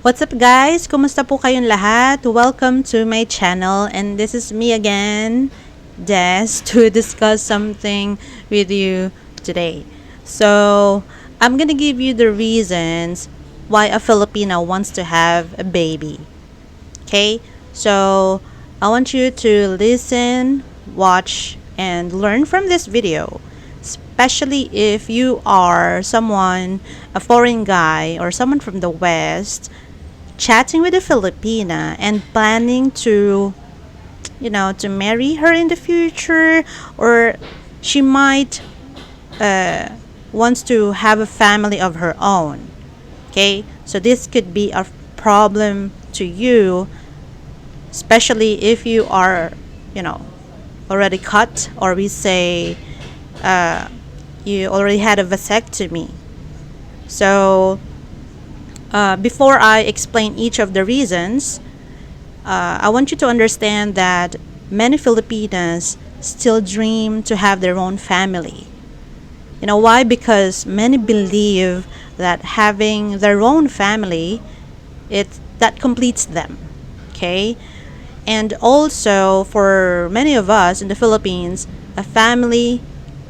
What's up guys? Kumusta po kayong lahat? Welcome to my channel and this is me again, Des, to discuss something with you today. So, I'm gonna give you the reasons why a Filipino wants to have a baby. Okay? So, I want you to listen, watch, and learn from this video. Especially if you are someone, a foreign guy, or someone from the West, chatting with a Filipina and planning to, to marry her in the future, or she might wants to have a family of her own. Okay, so this could be a problem to you, especially if you are, already cut, or we say you already had a vasectomy. So before I explain each of the reasons, I want you to understand that many Filipinas still dream to have their own family. You know why? Because many believe that having their own family, that completes them. Okay? And also for many of us in the Philippines, a family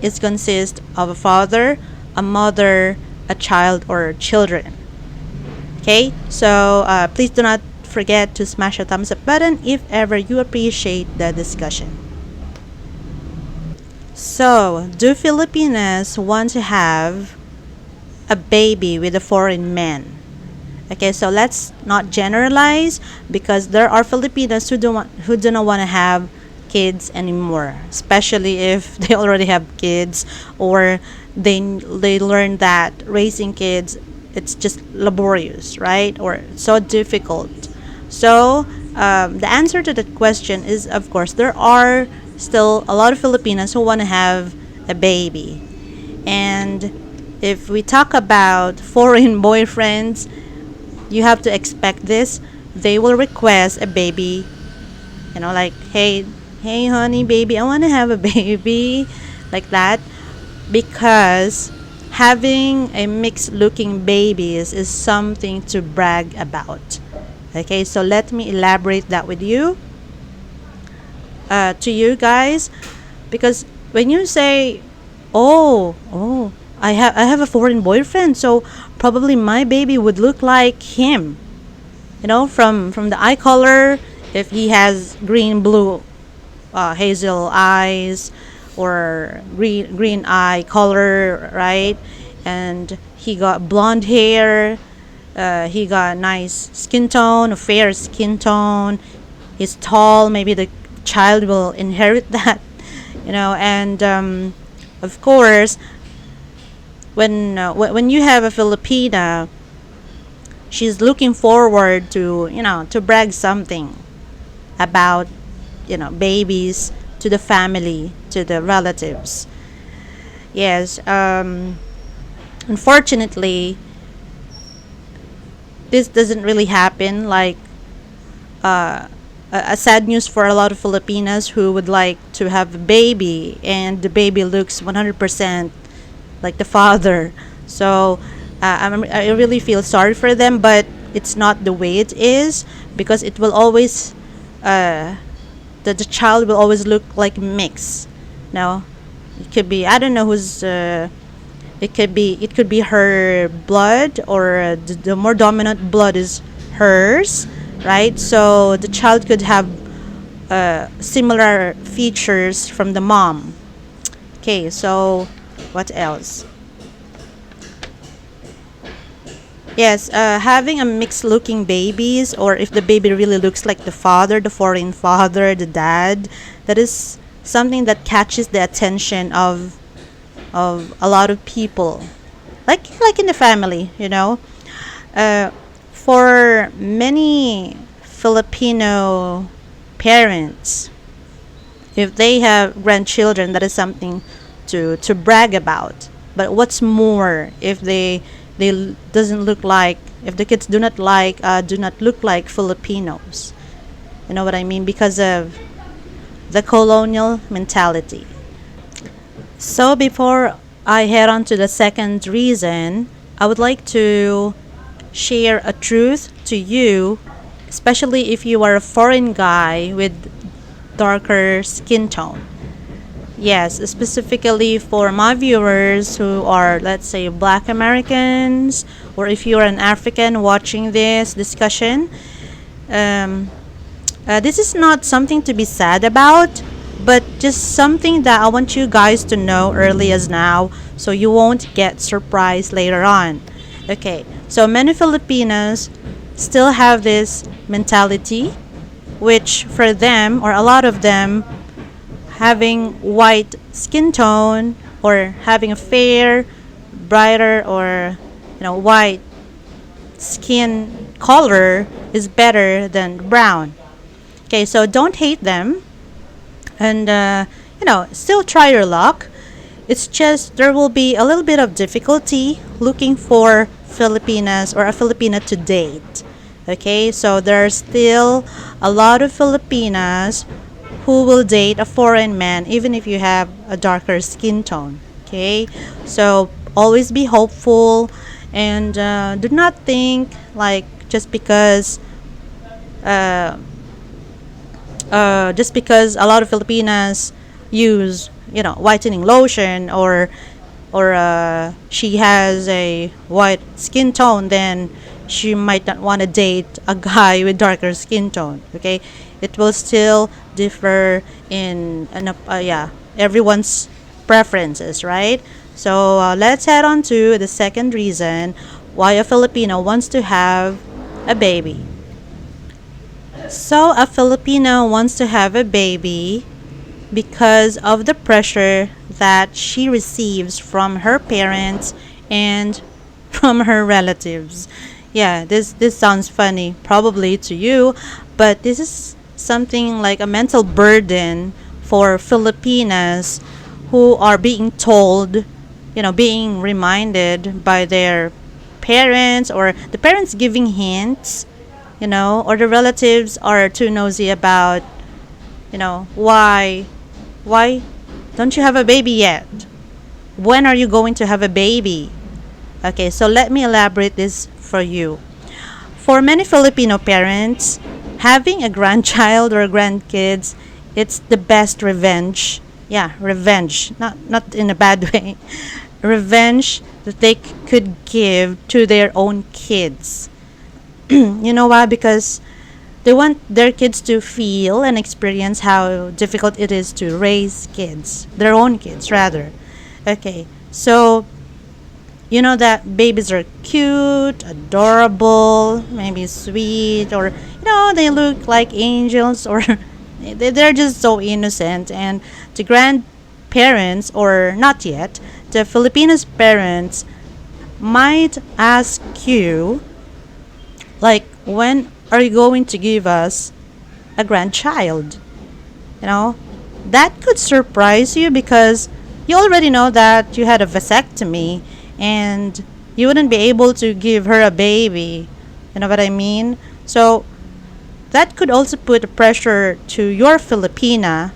is consist of a father, a mother, a child, or children. Okay, so please do not forget to smash the thumbs up button if ever you appreciate the discussion. So, do Filipinas want to have a baby with a foreign man? Okay, so let's not generalize, because there are Filipinos who do not want to have kids anymore, especially if they already have kids, or they learn that raising kids, it's just laborious, right? Or so difficult. So the answer to that question is, of course, there are still a lot of Filipinos who want to have a baby. And if we talk about foreign boyfriends, you have to expect this. They will request a baby, like, hey honey, baby, I want to have a baby, like that, because having a mixed looking babies is something to brag about. Okay, so let me elaborate that with you, to you guys, because when you say, oh, I have a foreign boyfriend, so probably my baby would look like him, from the eye color, if he has green, blue, hazel eyes, or green eye color, right? And he got blonde hair, he got nice skin tone, a fair skin tone, he's tall, maybe the child will inherit that, and of course, when you have a Filipina, she's looking forward to brag something about, babies, to the family, to the relatives. Yes, unfortunately, this doesn't really happen. Like, a sad news for a lot of Filipinas who would like to have a baby, and the baby looks 100% like the father. So I really feel sorry for them, but it's not the way it is, because it will always, the child will always look like mix. Now, it could be, I don't know who's, it could be her blood, or the more dominant blood is hers, right? So the child could have similar features from the mom. Okay, so what else? Yes, having a mixed looking babies, or if the baby really looks like the father, the foreign father, the dad, that is something that catches the attention of a lot of people, like in the family, for many Filipino parents, if they have grandchildren, that is something to brag about. But what's more, if they doesn't look like, if the kids do not look like Filipinos, you know what I mean, because of the colonial mentality. So before I head on to the second reason, I would like to share a truth to you, especially if you are a foreign guy with darker skin tone. Yes, specifically for my viewers who are, let's say, Black Americans, or if you're an African watching this discussion, um, this is not something to be sad about, but just something that I want you guys to know early as now so you won't get surprised later on. Okay, so many Filipinos still have this mentality, which for them, or a lot of them, having white skin tone or having a fair, brighter, or white skin color is better than brown. Okay, so don't hate them, and still try your luck. It's just there will be a little bit of difficulty looking for Filipinas or a Filipina to date. Okay, so there's still a lot of Filipinas who will date a foreign man even if you have a darker skin tone. Okay, so always be hopeful, and do not think like uh, just because a lot of Filipinas use whitening lotion, or she has a white skin tone, then she might not want to date a guy with darker skin tone. Okay, it will still differ in everyone's preferences, right? So let's head on to the second reason why a Filipino wants to have a baby. So a Filipino wants to have a baby because of the pressure that she receives from her parents and from her relatives. Yeah, this sounds funny probably to you, but this is something like a mental burden for Filipinas who are being told, being reminded by their parents, or the parents giving hints, or the relatives are too nosy about, why don't you have a baby yet? When are you going to have a baby? Okay, so let me elaborate this for you. For many Filipino parents, having a grandchild or grandkids, it's the best revenge. Yeah, revenge. Not in a bad way. Revenge that they could give to their own kids. You know why? Because they want their kids to feel and experience how difficult it is to raise kids, their own kids, rather. Okay, so you know that babies are cute, adorable, maybe sweet, or they look like angels, or they're just so innocent. And the grandparents, or not yet, the Filipinos parents might ask you, like, when are you going to give us a grandchild? That could surprise you because you already know that you had a vasectomy and you wouldn't be able to give her a baby. You know what I mean? So that could also put pressure to your Filipina,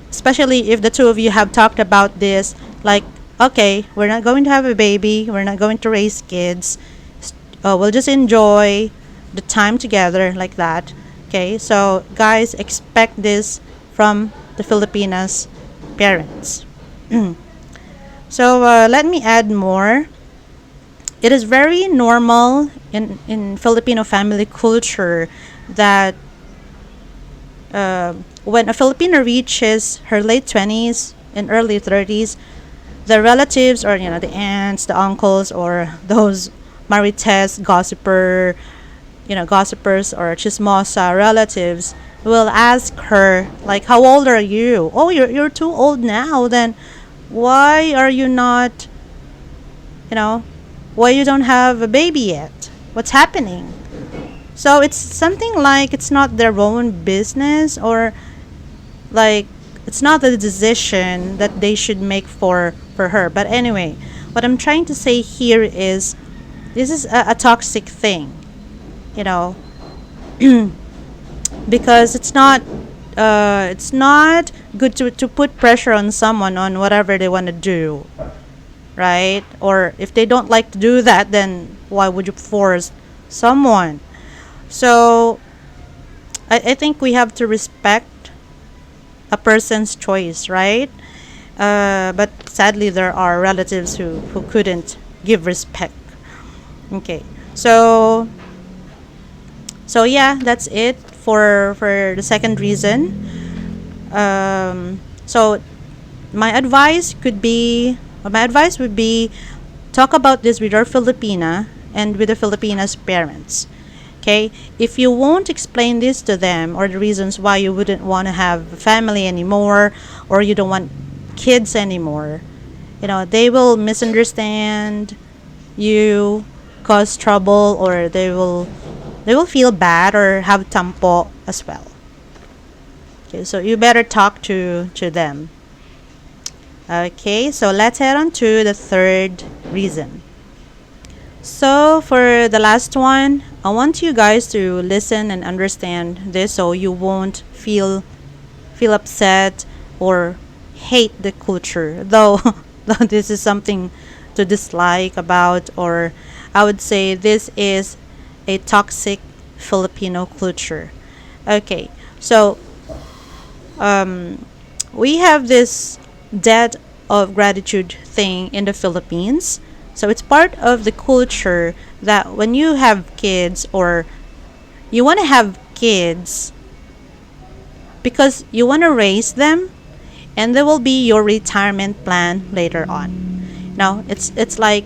especially if the two of you have talked about this, like, okay, we're not going to have a baby, we're not going to raise kids, we'll just enjoy the time together, like that. Okay, so guys, expect this from the Filipinas parents. So let me add more. It is very normal in Filipino family culture that when a Filipino reaches her late 20s and early 30s, the relatives, or the aunts, the uncles, or those marites, gossipers or chismosa relatives will ask her, like, how old are you? Oh, you're too old now. Then why are you not, why you don't have a baby yet? What's happening? So it's something like it's not their own business, or like it's not the decision that they should make for her. But anyway, what I'm trying to say here is this is a toxic thing, because it's not good to put pressure on someone on whatever they want to do, right? Or if they don't like to do that, then why would you force someone? So I think we have to respect a person's choice, right? But sadly, there are relatives who couldn't give respect. Okay, so yeah, that's it for the second reason. So my advice would be, talk about this with your Filipina and with the Filipinas parents. Okay, if you won't explain this to them, or the reasons why you wouldn't want to have a family anymore, or you don't want kids anymore, they will misunderstand you, cause trouble, or they will feel bad or have tampo as well. Okay, so you better talk to them. Okay, so let's head on to the third reason. So for the last one, I want you guys to listen and understand this, so you won't feel upset or hate the culture. Though though this is something to dislike about, or I would say this is a toxic Filipino culture. Okay, so we have this debt of gratitude thing in the Philippines. So it's part of the culture that when you have kids, or you want to have kids because you want to raise them, and there will be your retirement plan later on. Now, it's like,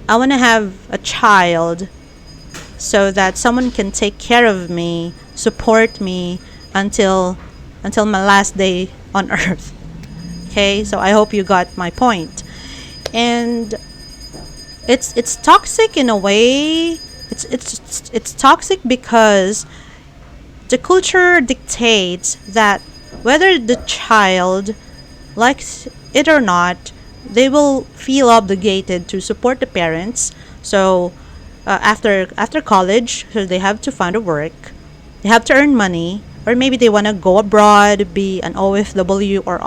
I want to have a child so that someone can take care of me, support me until my last day on earth. Okay, so I hope you got my point. And it's toxic in a way. It's toxic because the culture dictates that whether the child likes it or not, they will feel obligated to support the parents. So after college, so they have to find a work, they have to earn money, or maybe they want to go abroad, be an OFW, or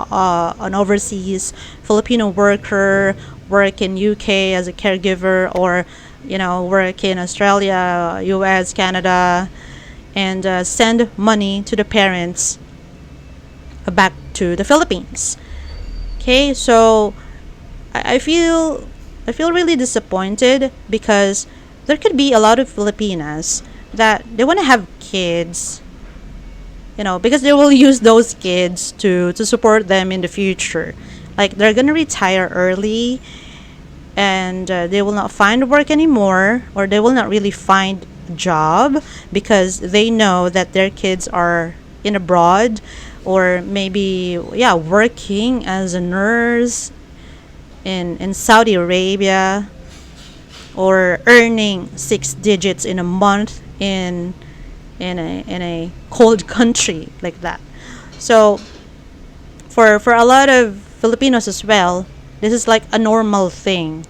an overseas Filipino worker, work in UK as a caregiver, or work in Australia, US, Canada, and send money to the parents back to the Philippines. Okay, so I feel really disappointed, because there could be a lot of Filipinas that they want to have kids, because they will use those kids to support them in the future. Like, they're gonna retire early, and they will not find work anymore, or they will not really find a job, because they know that their kids are in abroad, or maybe working as a nurse in Saudi Arabia, or earning 6 digits in a month in a cold country like that. So for a lot of Filipinos as well, this is like a normal thing.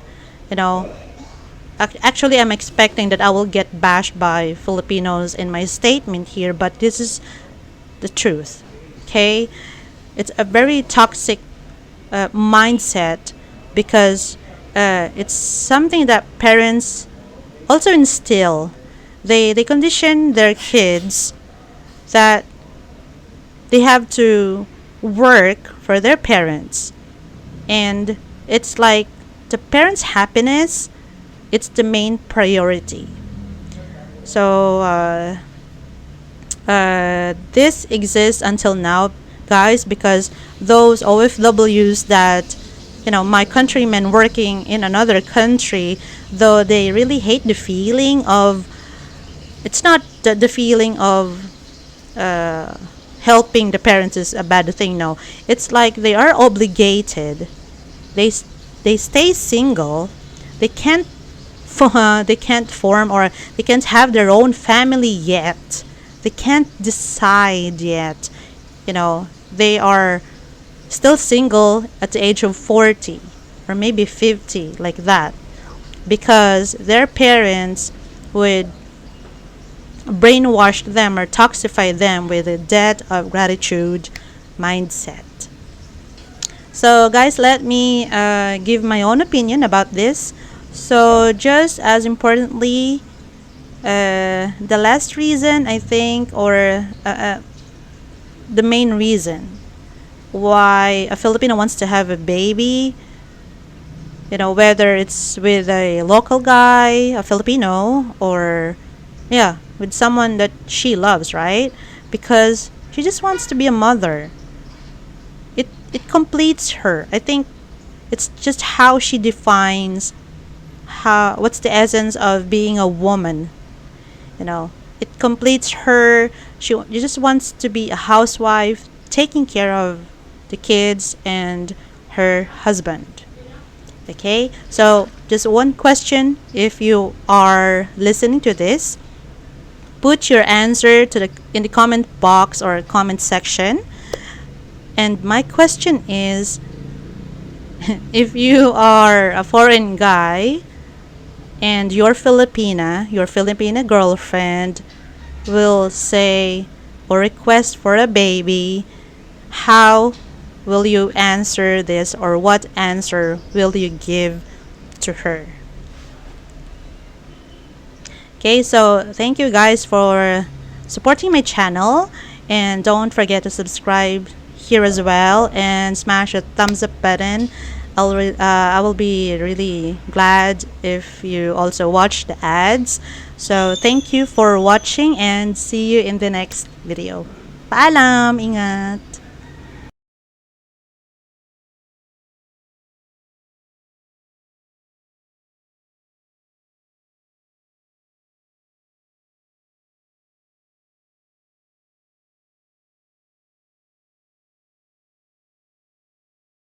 Actually, I'm expecting that I will get bashed by Filipinos in my statement here, but this is the truth. Okay, it's a very toxic mindset, because it's something that parents also instill. They condition their kids that they have to work for their parents, and it's like the parents' happiness, it's the main priority. So this exists until now, guys, because those OFWs that my countrymen working in another country, though they really hate the feeling of, it's not the feeling of helping the parents is a bad thing. No, it's like they are obligated. They stay single. They can't form, or they can't have their own family yet. They can't decide yet. They are still single at the age of 40 or maybe 50, like that, because their parents would brainwash them or toxify them with a debt of gratitude mindset. So, guys, let me give my own opinion about this. So, just as importantly, the last reason I think, or the main reason why a Filipino wants to have a baby, whether it's with a local guy, a Filipino, or yeah, with someone that she loves, right? Because she just wants to be a mother. It completes her. I think it's just how she defines what's the essence of being a woman. It completes her. She just wants to be a housewife, taking care of the kids and her husband. Okay, so just one question. If you are listening to this, put your answer in the comment box or comment section. And my question is, if you are a foreign guy and your Filipina girlfriend will say or request for a baby, how will you answer this, or what answer will you give to her? Okay, so thank you guys for supporting my channel, and don't forget to subscribe here as well and smash the thumbs up button. I will be really glad if you also watch the ads. So thank you for watching and see you in the next video. Paalam! Ingat!